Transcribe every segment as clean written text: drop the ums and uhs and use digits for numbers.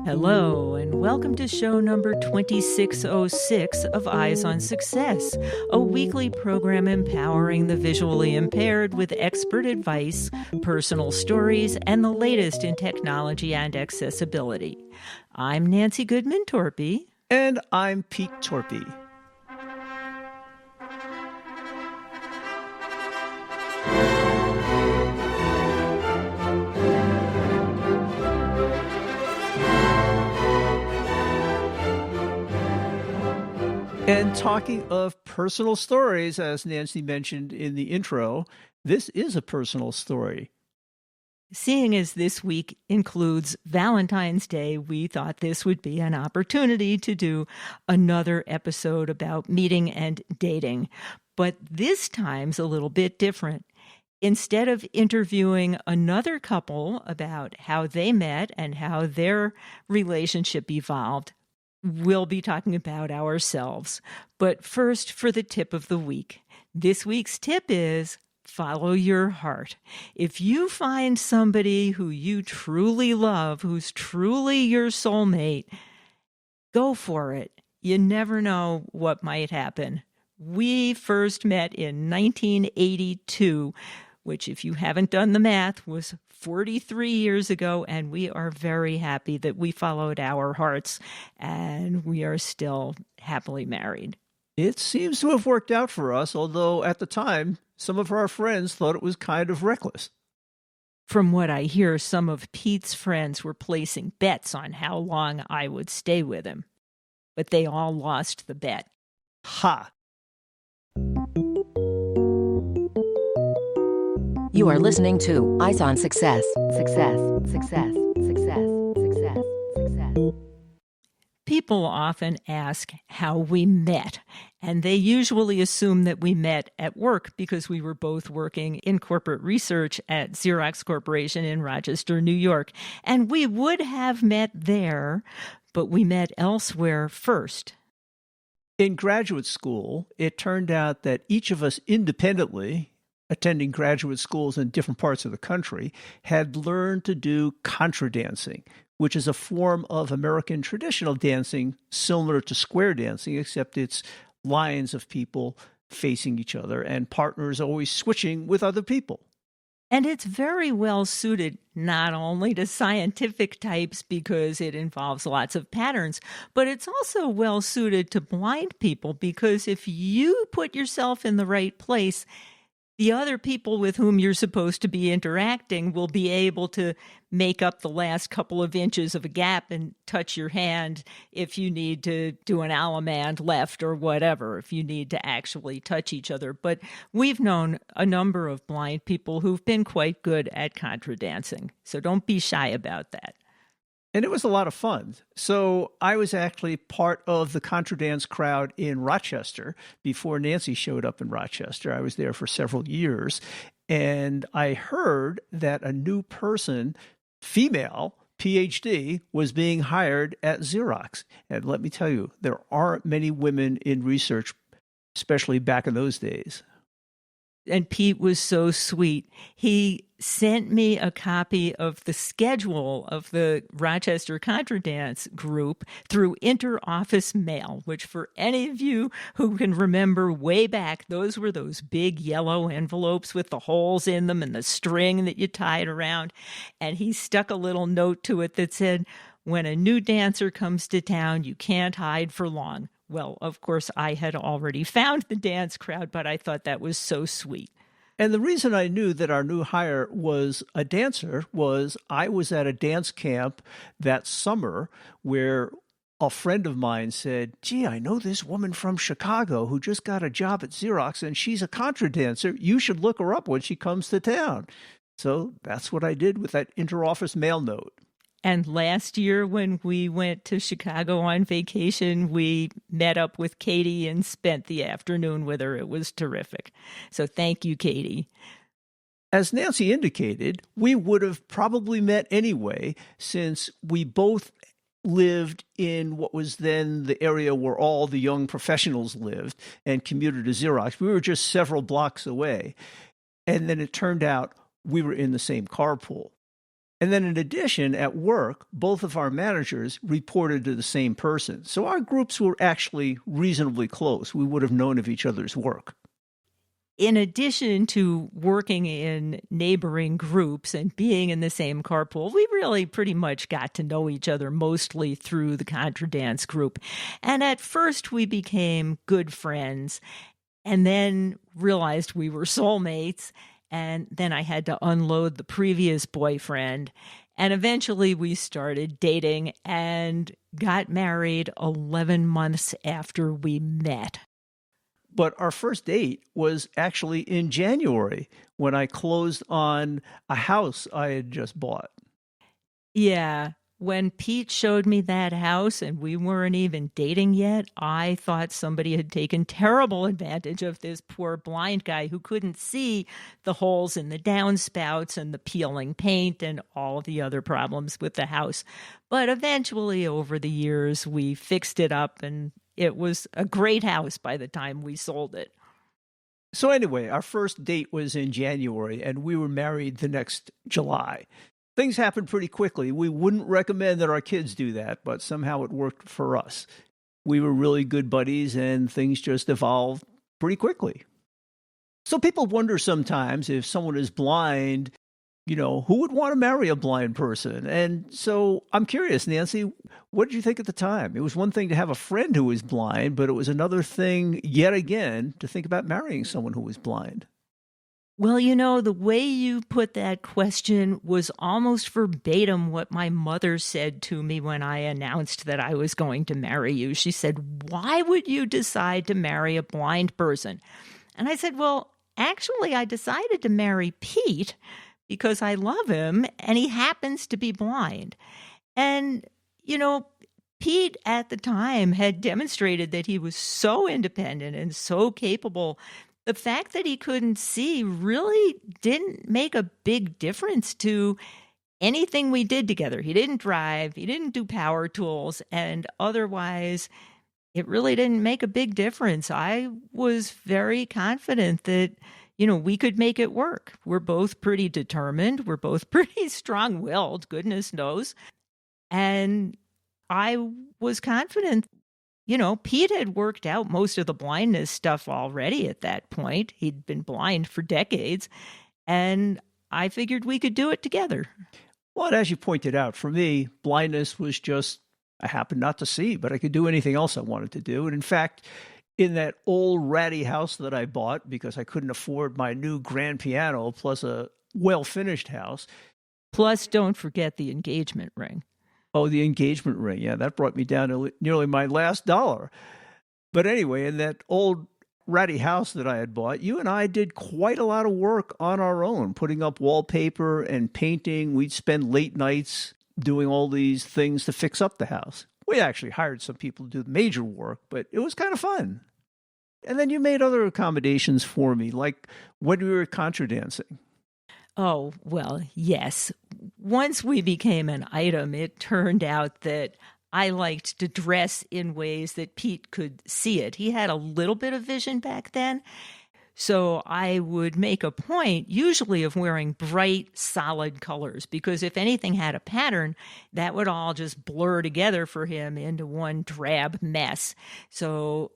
Hello, and welcome to show number 2606 of Eyes on Success, a weekly program empowering the visually impaired with expert advice, personal stories, and the latest in technology and accessibility. I'm Nancy Goodman Torpey. And I'm Pete Torpey. And talking of personal stories, as Nancy mentioned in the intro, this is a personal story. Seeing as this week includes Valentine's Day, we thought this would be an opportunity to do another episode about meeting and dating. But this time's a little bit different. Instead of interviewing another couple about how they met and how their relationship evolved, we'll be talking about ourselves. But first, for the tip of the week. This week's tip is follow your heart. If you find somebody who you truly love, who's truly your soulmate, go for it. You never know what might happen. We first met in 1982, which, if you haven't done the math, was 43 years ago, and we are very happy that we followed our hearts, and we are still happily married. It seems to have worked out for us, although at the time, some of our friends thought it was kind of reckless. From what I hear, some of Pete's friends were placing bets on how long I would stay with him, but they all lost the bet. Ha! You are listening to Eyes on Success. Success, success, success, success, success. People often ask how we met, and they usually assume that we met at work because we were both working in corporate research at Xerox Corporation in Rochester, New York. And we would have met there, but we met elsewhere first. In graduate school, it turned out that each of us independently, attending graduate schools in different parts of the country, had learned to do contra dancing, which is a form of American traditional dancing similar to square dancing, except it's lines of people facing each other and partners always switching with other people. And it's very well suited not only to scientific types because it involves lots of patterns, but it's also well suited to blind people because if you put yourself in the right place, the other people with whom you're supposed to be interacting will be able to make up the last couple of inches of a gap and touch your hand if you need to do an allemande left or whatever, if you need to actually touch each other. But we've known a number of blind people who've been quite good at contra dancing, so don't be shy about that. And it was a lot of fun. So I was actually part of the contra dance crowd in Rochester before Nancy showed up in Rochester. I was there for several years. And I heard that a new person, female, PhD, was being hired at Xerox. And let me tell you, there aren't many women in research, especially back in those days. And Pete was so sweet. He sent me a copy of the schedule of the Rochester Contra Dance group through inter-office mail, which for any of you who can remember way back, those were those big yellow envelopes with the holes in them and the string that you tied around. And he stuck a little note to it that said, "When a new dancer comes to town, you can't hide for long." Well, of course, I had already found the dance crowd, but I thought that was so sweet. And the reason I knew that our new hire was a dancer was I was at a dance camp that summer where a friend of mine said, "Gee, I know this woman from Chicago who just got a job at Xerox and she's a contra dancer. You should look her up when she comes to town." So that's what I did with that interoffice mail note. And last year when we went to Chicago on vacation, we met up with Katie and spent the afternoon with her. It was terrific. So thank you, Katie. As Nancy indicated, we would have probably met anyway, since we both lived in what was then the area where all the young professionals lived and commuted to Xerox. We were just several blocks away. And then it turned out we were in the same carpool. And then in addition, at work, both of our managers reported to the same person. So our groups were actually reasonably close. We would have known of each other's work. In addition to working in neighboring groups and being in the same carpool, we really pretty much got to know each other mostly through the contra dance group. And at first we became good friends and then realized we were soulmates. And then I had to unload the previous boyfriend. And eventually we started dating and got married 11 months after we met. But our first date was actually in January when I closed on a house I had just bought. Yeah. When Pete showed me that house and we weren't even dating yet, I thought somebody had taken terrible advantage of this poor blind guy who couldn't see the holes in the downspouts and the peeling paint and all the other problems with the house. But eventually, over the years, we fixed it up and it was a great house by the time we sold it. So anyway, our first date was in January and we were married the next July. Things happened pretty quickly. We wouldn't recommend that our kids do that, but somehow it worked for us. We were really good buddies and things just evolved pretty quickly. So people wonder sometimes if someone is blind, who would want to marry a blind person? And so I'm curious, Nancy, what did you think at the time? It was one thing to have a friend who was blind, but it was another thing yet again to think about marrying someone who was blind. Well, the way you put that question was almost verbatim what my mother said to me when I announced that I was going to marry you. She said, "Why would you decide to marry a blind person?" And I said, "Well, actually, I decided to marry Pete because I love him and he happens to be blind." And, Pete at the time had demonstrated that he was so independent and so capable. The fact that he couldn't see really didn't make a big difference to anything we did together. He didn't drive, he didn't do power tools, and otherwise, it really didn't make a big difference. I was very confident that, we could make it work. We're both pretty determined. We're both pretty strong-willed, goodness knows. And I was confident. Pete had worked out most of the blindness stuff already at that point. He'd been blind for decades, and I figured we could do it together. Well, as you pointed out, for me, blindness was just, I happened not to see, but I could do anything else I wanted to do. And in fact, in that old ratty house that I bought because I couldn't afford my new grand piano plus a well-finished house. Plus, don't forget the engagement ring. Oh, the engagement ring. Yeah, that brought me down to nearly my last dollar. But anyway, in that old ratty house that I had bought, you and I did quite a lot of work on our own, putting up wallpaper and painting. We'd spend late nights doing all these things to fix up the house. We actually hired some people to do the major work, but it was kind of fun. And then you made other accommodations for me, like when we were contra dancing. Oh, well, yes. Once we became an item, it turned out that I liked to dress in ways that Pete could see it. He had a little bit of vision back then. So I would make a point, usually, of wearing bright, solid colors, because if anything had a pattern, that would all just blur together for him into one drab mess. So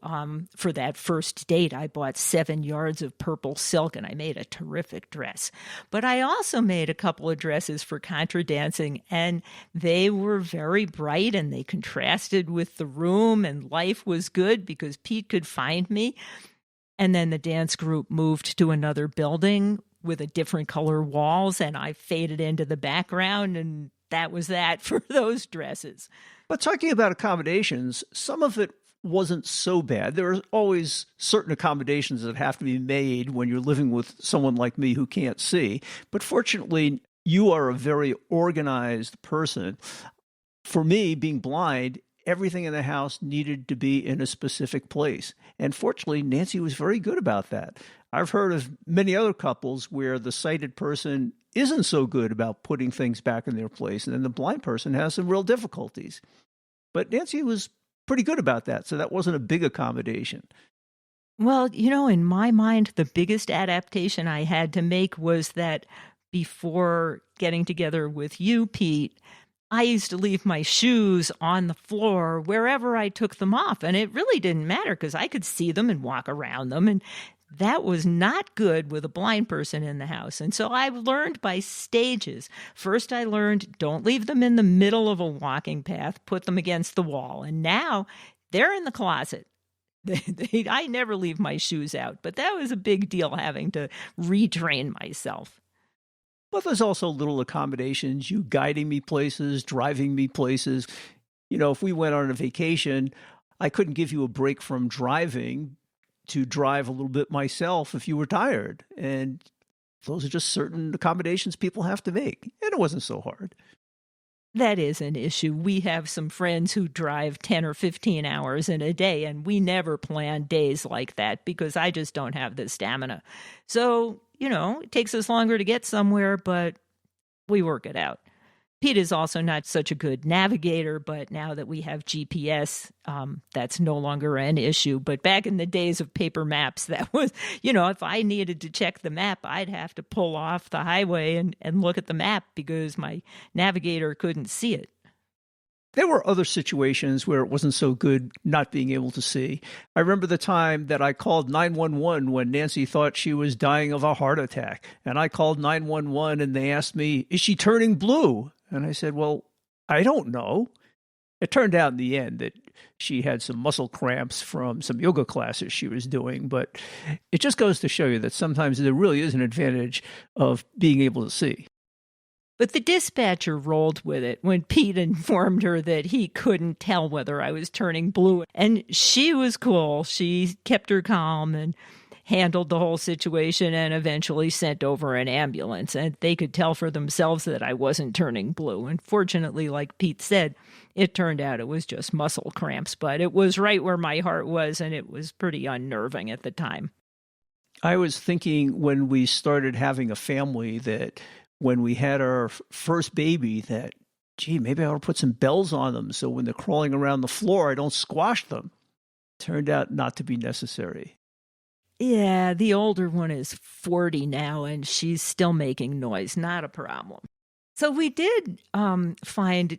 for that first date, I bought 7 yards of purple silk, and I made a terrific dress. But I also made a couple of dresses for contra dancing, and they were very bright, and they contrasted with the room, and life was good because Pete could find me. And then the dance group moved to another building with a different color walls, and I faded into the background, and that was that for those dresses. But talking about accommodations, some of it wasn't so bad. There are always certain accommodations that have to be made when you're living with someone like me who can't see. But fortunately, you are a very organized person. For me, being blind, everything in the house needed to be in a specific place. And fortunately, Nancy was very good about that. I've heard of many other couples where the sighted person isn't so good about putting things back in their place, and then the blind person has some real difficulties. But Nancy was pretty good about that, so that wasn't a big accommodation. Well, in my mind, the biggest adaptation I had to make was that before getting together with you, Pete, I used to leave my shoes on the floor wherever I took them off. And it really didn't matter because I could see them and walk around them. And that was not good with a blind person in the house. And so I've learned by stages. First, I learned don't leave them in the middle of a walking path, put them against the wall. And now they're in the closet. I never leave my shoes out, but that was a big deal having to retrain myself. But there's also little accommodations, you guiding me places, driving me places. If we went on a vacation, I couldn't give you a break from driving to drive a little bit myself if you were tired. And those are just certain accommodations people have to make. And it wasn't so hard. That is an issue. We have some friends who drive 10 or 15 hours in a day, and we never plan days like that because I just don't have the stamina. So, it takes us longer to get somewhere, but we work it out. Pete is also not such a good navigator, but now that we have GPS, that's no longer an issue. But back in the days of paper maps, that was, if I needed to check the map, I'd have to pull off the highway and look at the map because my navigator couldn't see it. There were other situations where it wasn't so good not being able to see. I remember the time that I called 911 when Nancy thought she was dying of a heart attack. And I called 911 and they asked me, is she turning blue? And I said, well, I don't know. It turned out in the end that she had some muscle cramps from some yoga classes she was doing. But it just goes to show you that sometimes there really is an advantage of being able to see. But the dispatcher rolled with it when Pete informed her that he couldn't tell whether I was turning blue. And she was cool. She kept her calm and handled the whole situation and eventually sent over an ambulance. And they could tell for themselves that I wasn't turning blue. And fortunately, like Pete said, it turned out it was just muscle cramps. But it was right where my heart was, and it was pretty unnerving at the time. I was thinking when we started having a family that when we had our first baby that, gee, maybe I ought to put some bells on them so when they're crawling around the floor, I don't squash them. Turned out not to be necessary. Yeah, the older one is 40 now, and she's still making noise. Not a problem. So we did find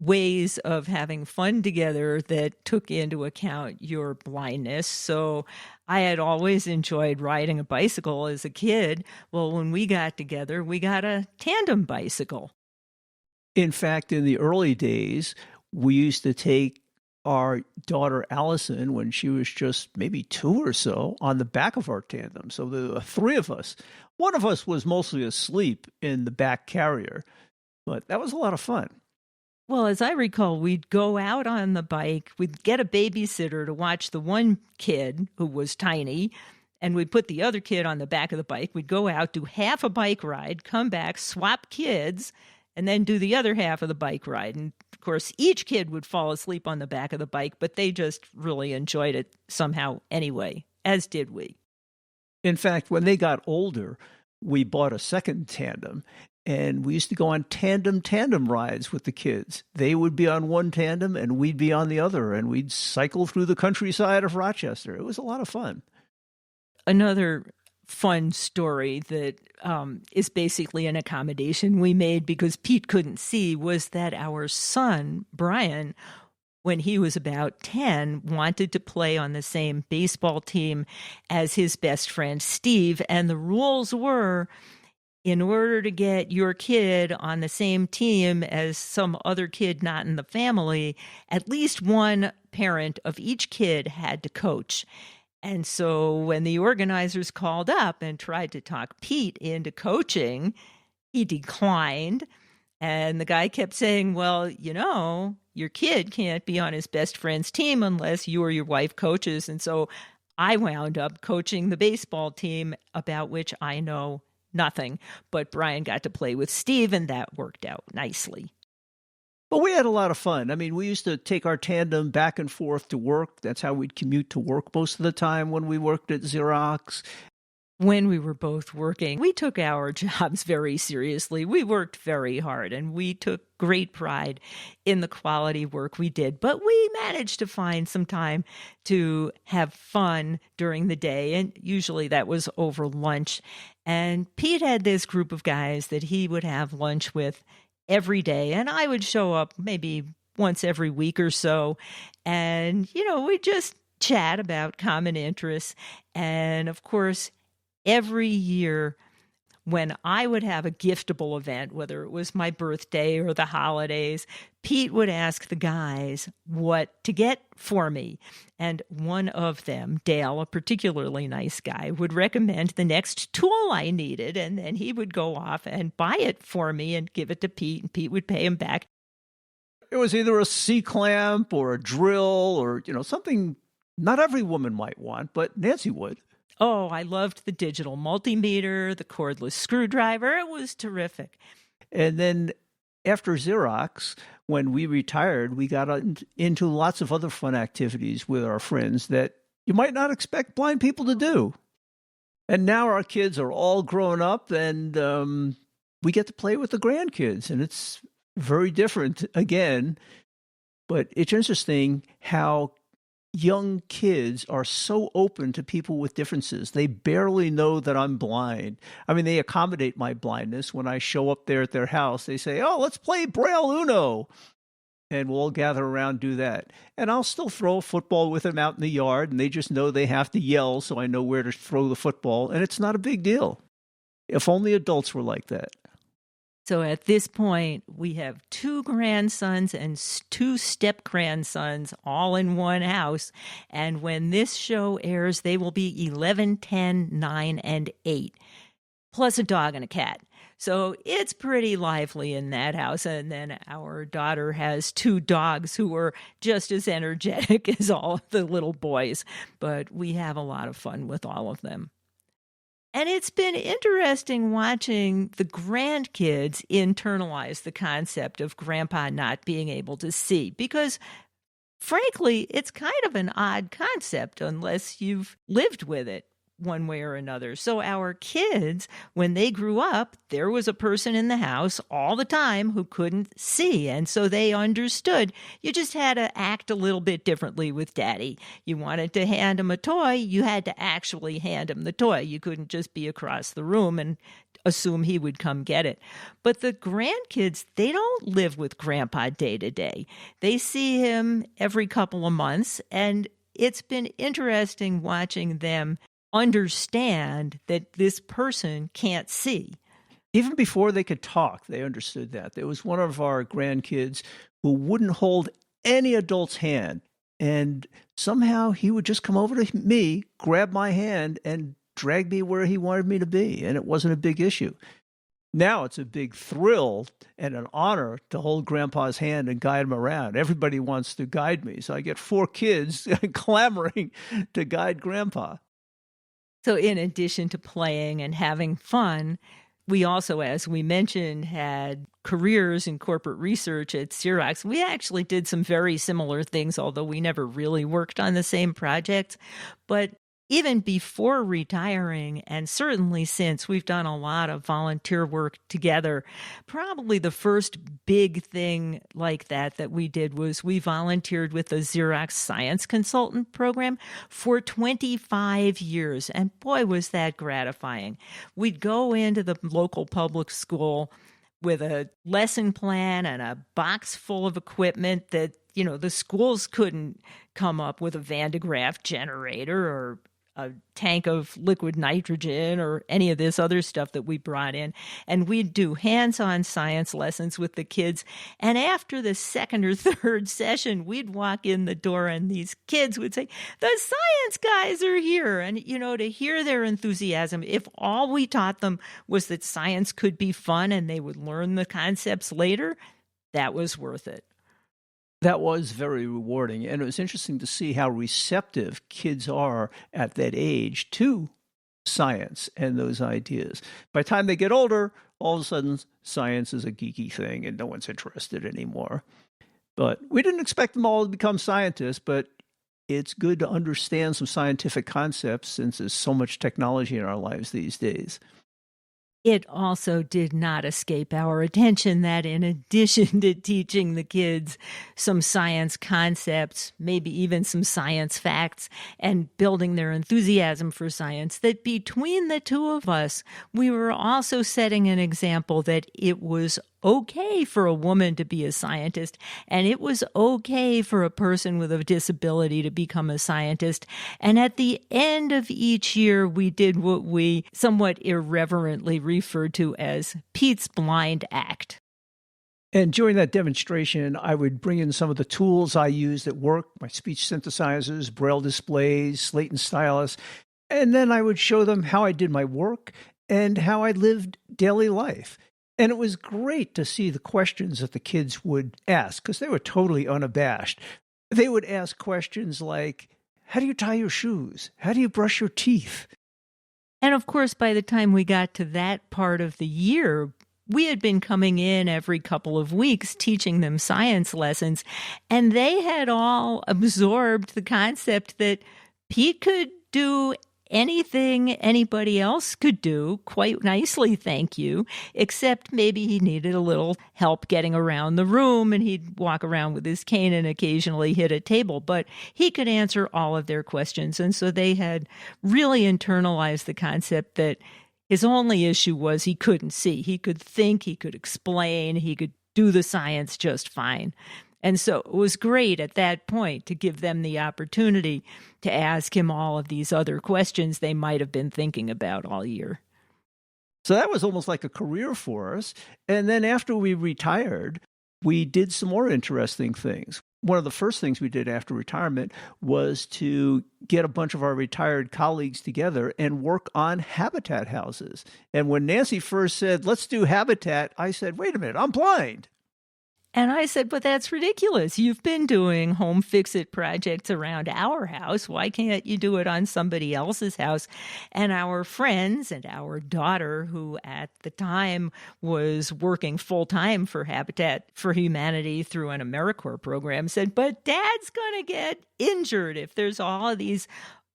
ways of having fun together that took into account your blindness. So I had always enjoyed riding a bicycle as a kid. Well, when we got together, we got a tandem bicycle. In fact, in the early days, we used to take our daughter Allison, when she was just maybe 2 or so, on the back of our tandem. So there were 3 of us. One of us was mostly asleep in the back carrier, but that was a lot of fun. Well, as I recall, we'd go out on the bike, we'd get a babysitter to watch the one kid who was tiny, and we'd put the other kid on the back of the bike. We'd go out, do half a bike ride, come back, swap kids, and then do the other half of the bike ride. And of course, each kid would fall asleep on the back of the bike, but they just really enjoyed it somehow anyway, as did we. In fact, when they got older, we bought a second tandem. And we used to go on tandem rides with the kids. They would be on one tandem and we'd be on the other. And we'd cycle through the countryside of Rochester. It was a lot of fun. Another fun story that is basically an accommodation we made because Pete couldn't see was that our son, Brian, when he was about 10, wanted to play on the same baseball team as his best friend, Steve. And the rules were, in order to get your kid on the same team as some other kid not in the family, at least one parent of each kid had to coach. And so when the organizers called up and tried to talk Pete into coaching, he declined. And the guy kept saying, well, your kid can't be on his best friend's team unless you or your wife coaches. And so I wound up coaching the baseball team, about which I know nothing, but Brian got to play with Steve, and that worked out nicely. But we had a lot of fun. I mean, we used to take our tandem back and forth to work. That's how we'd commute to work most of the time when we worked at Xerox. when we were both working, we took our jobs very seriously. We worked very hard and we took great pride in the quality work we did. But we managed to find some time to have fun during the day. And usually that was over lunch. And Pete had this group of guys that he would have lunch with every day. And I would show up maybe once every week or so. And, we'd just chat about common interests. And of course, every year when I would have a giftable event, whether it was my birthday or the holidays, Pete would ask the guys what to get for me. And one of them, Dale, a particularly nice guy, would recommend the next tool I needed. And then he would go off and buy it for me and give it to Pete, and Pete would pay him back. It was either a C-clamp or a drill or, something not every woman might want, but Nancy would. Oh, I loved the digital multimeter, the cordless screwdriver. It was terrific. And then after Xerox, when we retired, we got into lots of other fun activities with our friends that you might not expect blind people to do. And now our kids are all grown up and we get to play with the grandkids. And it's very different again. But it's interesting how young kids are so open to people with differences. They barely know that I'm blind. I mean, they accommodate my blindness. When I show up there at their house, they say, "Oh, let's play Braille Uno." And we'll all gather around, do that. And I'll still throw a football with them out in the yard, and they just know they have to yell so I know where to throw the football. And it's not a big deal. If only adults were like that. So at this point, we have 2 grandsons and 2 step-grandsons all in one house. And when this show airs, they will be 11, 10, 9, and 8, plus a dog and a cat. So it's pretty lively in that house. And then our daughter has 2 dogs who are just as energetic as all of the little boys. But we have a lot of fun with all of them. And it's been interesting watching the grandkids internalize the concept of Grandpa not being able to see, because frankly, it's kind of an odd concept unless you've lived with it one way or another. So our kids, when they grew up, there was a person in the house all the time who couldn't see. And so they understood you just had to act a little bit differently with Daddy. You wanted to hand him a toy, you had to actually hand him the toy. You couldn't just be across the room and assume he would come get it. But the grandkids, they don't live with Grandpa day to day. They see him every couple of months. And it's been interesting watching them understand that this person can't see. Even before they could talk, they understood that. There was one of our grandkids who wouldn't hold any adult's hand. And somehow he would just come over to me, grab my hand, and drag me where he wanted me to be. And it wasn't a big issue. Now it's a big thrill and an honor to hold Grandpa's hand and guide him around. Everybody wants to guide me. So I get 4 kids clamoring to guide Grandpa. So in addition to playing and having fun, we also, as we mentioned, had careers in corporate research at Xerox. We actually did some very similar things, although we never really worked on the same projects. But even before retiring, and certainly since, we've done a lot of volunteer work together. Probably the first big thing like that we did was we volunteered with the Xerox Science Consultant Program for 25 years. And boy, was that gratifying. We'd go into the local public school with a lesson plan and a box full of equipment that, the schools couldn't come up with a Van de Graaff generator or a tank of liquid nitrogen or any of this other stuff that we brought in. And we'd do hands-on science lessons with the kids. And after the second or third session, we'd walk in the door and these kids would say, "The science guys are here." And, to hear their enthusiasm, if all we taught them was that science could be fun and they would learn the concepts later, that was worth it. That was very rewarding. And it was interesting to see how receptive kids are at that age to science and those ideas. By the time they get older, all of a sudden, science is a geeky thing and no one's interested anymore. But we didn't expect them all to become scientists, but it's good to understand some scientific concepts since there's so much technology in our lives these days. It also did not escape our attention that in addition to teaching the kids some science concepts, maybe even some science facts, and building their enthusiasm for science, that between the two of us, we were also setting an example that it was okay for a woman to be a scientist, and it was okay for a person with a disability to become a scientist. And at the end of each year, we did what we somewhat irreverently referred to as Pete's Blind Act. And during that demonstration, I would bring in some of the tools I used at work, my speech synthesizers, braille displays, slate and stylus, and then I would show them how I did my work and how I lived daily life. And it was great to see the questions that the kids would ask because they were totally unabashed. They would ask questions like, how do you tie your shoes? How do you brush your teeth? And of course, by the time we got to that part of the year, we had been coming in every couple of weeks teaching them science lessons, and they had all absorbed the concept that Pete could do anything anybody else could do quite nicely, thank you, except maybe he needed a little help getting around the room, and he'd walk around with his cane and occasionally hit a table, but he could answer all of their questions. And so they had really internalized the concept that his only issue was he couldn't see. He could think, he could explain, he could do the science just fine. And so it was great at that point to give them the opportunity to ask him all of these other questions they might have been thinking about all year. So that was almost like a career for us. And then after we retired, we did some more interesting things. One of the first things we did after retirement was to get a bunch of our retired colleagues together and work on habitat houses. And when Nancy first said, let's do habitat, I said, wait a minute, I'm blind. And I said, but that's ridiculous. You've been doing home fix-it projects around our house. Why can't you do it on somebody else's house? And our friends and our daughter, who at the time was working full-time for Habitat for Humanity through an AmeriCorps program, said, but Dad's going to get injured if there's all of these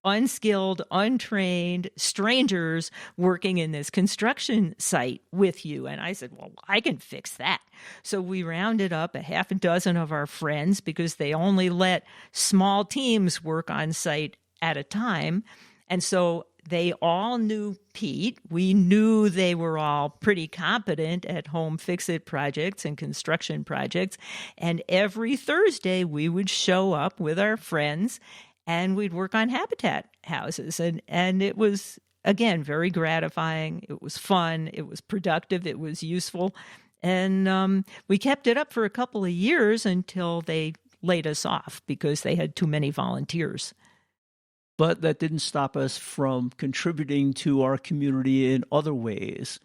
unskilled, untrained strangers working in this construction site with you. And I said, well, I can fix that. So we rounded up a half a dozen of our friends because they only let small teams work on site at a time. And so they all knew Pete. We knew they were all pretty competent at home fix-it projects and construction projects. And every Thursday we would show up with our friends and we'd work on habitat houses. And it was, again, very gratifying. It was fun. It was productive. It was useful. And we kept it up for a couple of years until they laid us off because they had too many volunteers. But that didn't stop us from contributing to our community in other ways.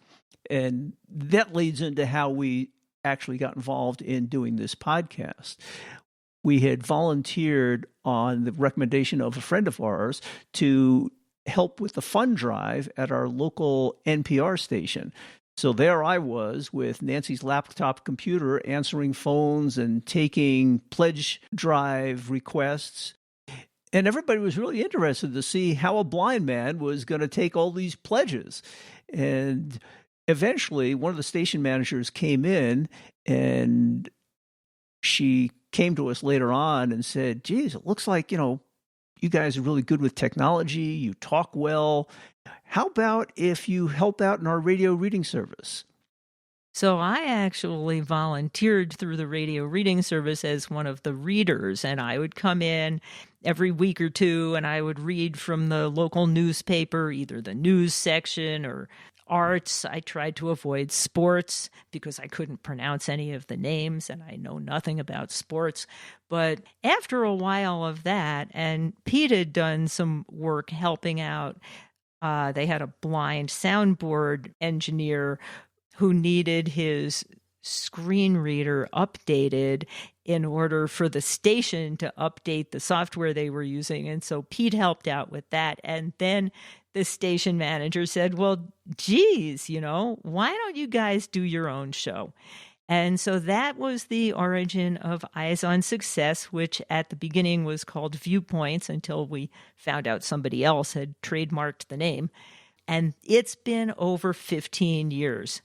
And that leads into how we actually got involved in doing this podcast. We had volunteered on the recommendation of a friend of ours to help with the fund drive at our local NPR station. So there I was with Nancy's laptop computer answering phones and taking pledge drive requests. And everybody was really interested to see how a blind man was going to take all these pledges. And eventually, one of the station managers came in and she came to us later on and said, geez, it looks like, you guys are really good with technology. You talk well. How about if you help out in our radio reading service? So I actually volunteered through the radio reading service as one of the readers, and I would come in every week or two and I would read from the local newspaper, either the news section or arts. I tried to avoid sports because I couldn't pronounce any of the names and I know nothing about sports. But after a while of that, and Pete had done some work helping out, they had a blind soundboard engineer who needed his screen reader updated in order for the station to update the software they were using. And so Pete helped out with that. And then the station manager said, well, geez, why don't you guys do your own show? And so that was the origin of Eyes on Success, which at the beginning was called Viewpoints until we found out somebody else had trademarked the name. And it's been over 15 years.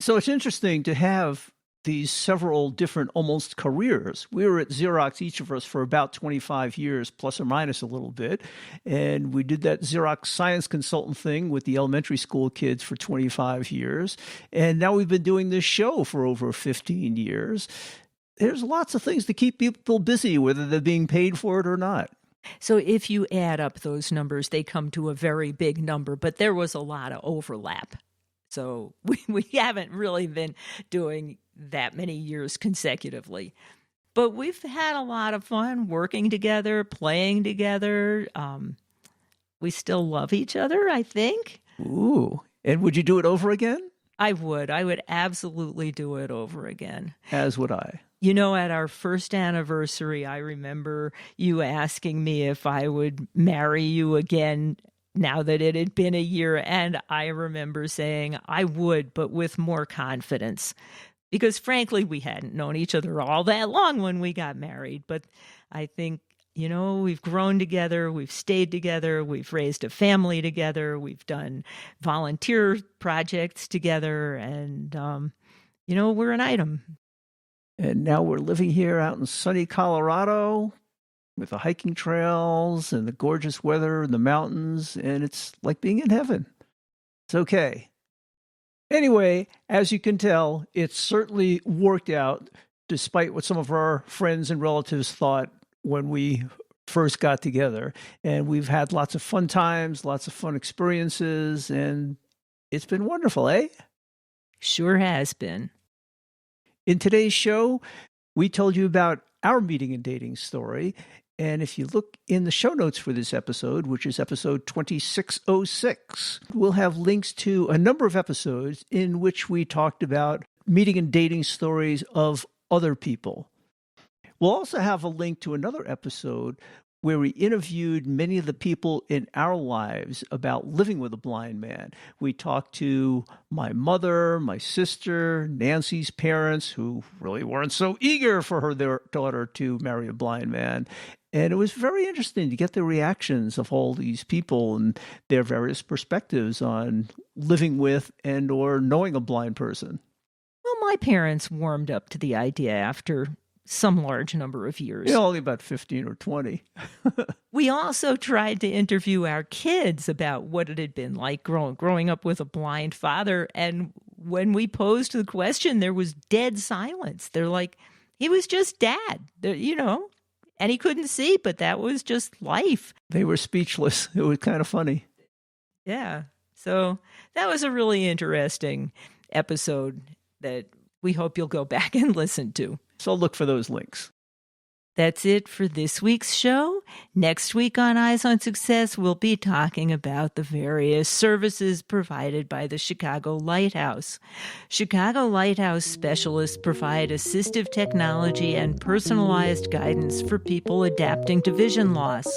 So it's interesting to have these several different almost careers. We were at Xerox, each of us, for about 25 years, plus or minus a little bit. And we did that Xerox science consultant thing with the elementary school kids for 25 years. And now we've been doing this show for over 15 years. There's lots of things to keep people busy, whether they're being paid for it or not. So if you add up those numbers, they come to a very big number, but there was a lot of overlap. So we haven't really been doing that many years consecutively. But we've had a lot of fun working together, playing together. We still love each other, I think. Ooh. And would you do it over again? I would. I would absolutely do it over again. As would I. You know, at our first anniversary, I remember you asking me if I would marry you again now that it had been a year. And I remember saying I would, but with more confidence. Because frankly, we hadn't known each other all that long when we got married. But I think, you know, we've grown together, we've stayed together, we've raised a family together, we've done volunteer projects together, and, you know, we're an item. And now we're living here out in sunny Colorado with the hiking trails and the gorgeous weather and the mountains, and it's like being in heaven. It's okay. Anyway, as you can tell, it's certainly worked out despite what some of our friends and relatives thought when we first got together. And we've had lots of fun times, lots of fun experiences, and it's been wonderful, eh? Sure has been. In today's show, we told you about our meeting and dating story. And if you look in the show notes for this episode, which is episode 2606, we'll have links to a number of episodes in which we talked about meeting and dating stories of other people. We'll also have a link to another episode where we interviewed many of the people in our lives about living with a blind man. We talked to my mother, my sister, Nancy's parents, who really weren't so eager for their daughter to marry a blind man. And it was very interesting to get the reactions of all these people and their various perspectives on living with and or knowing a blind person. Well, my parents warmed up to the idea after some large number of years. Yeah, only about 15 or 20. We also tried to interview our kids about what it had been like growing up with a blind father. And when we posed the question, there was dead silence. They're like, he was just dad, you know, and he couldn't see, but that was just life. They were speechless. It was kind of funny. Yeah. So that was a really interesting episode that we hope you'll go back and listen to. So look for those links. That's it for this week's show. Next week on Eyes on Success, we'll be talking about the various services provided by the Chicago Lighthouse. Chicago Lighthouse specialists provide assistive technology and personalized guidance for people adapting to vision loss.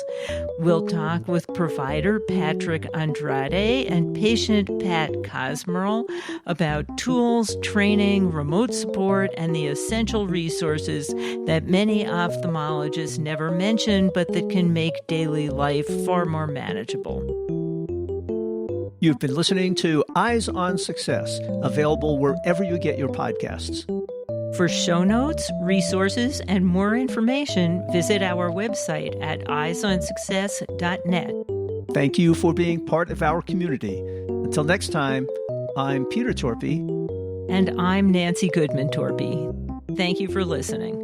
We'll talk with provider Patrick Andrade and patient Pat Cosmerl about tools, training, remote support, and the essential resources that many ophthalmologists never mention, but that can make daily life far more manageable. You've been listening to Eyes on Success, available wherever you get your podcasts. For show notes, resources, and more information, visit our website at eyesonsuccess.net. Thank you for being part of our community. Until next time, I'm Peter Torpey. And I'm Nancy Goodman Torpey. Thank you for listening.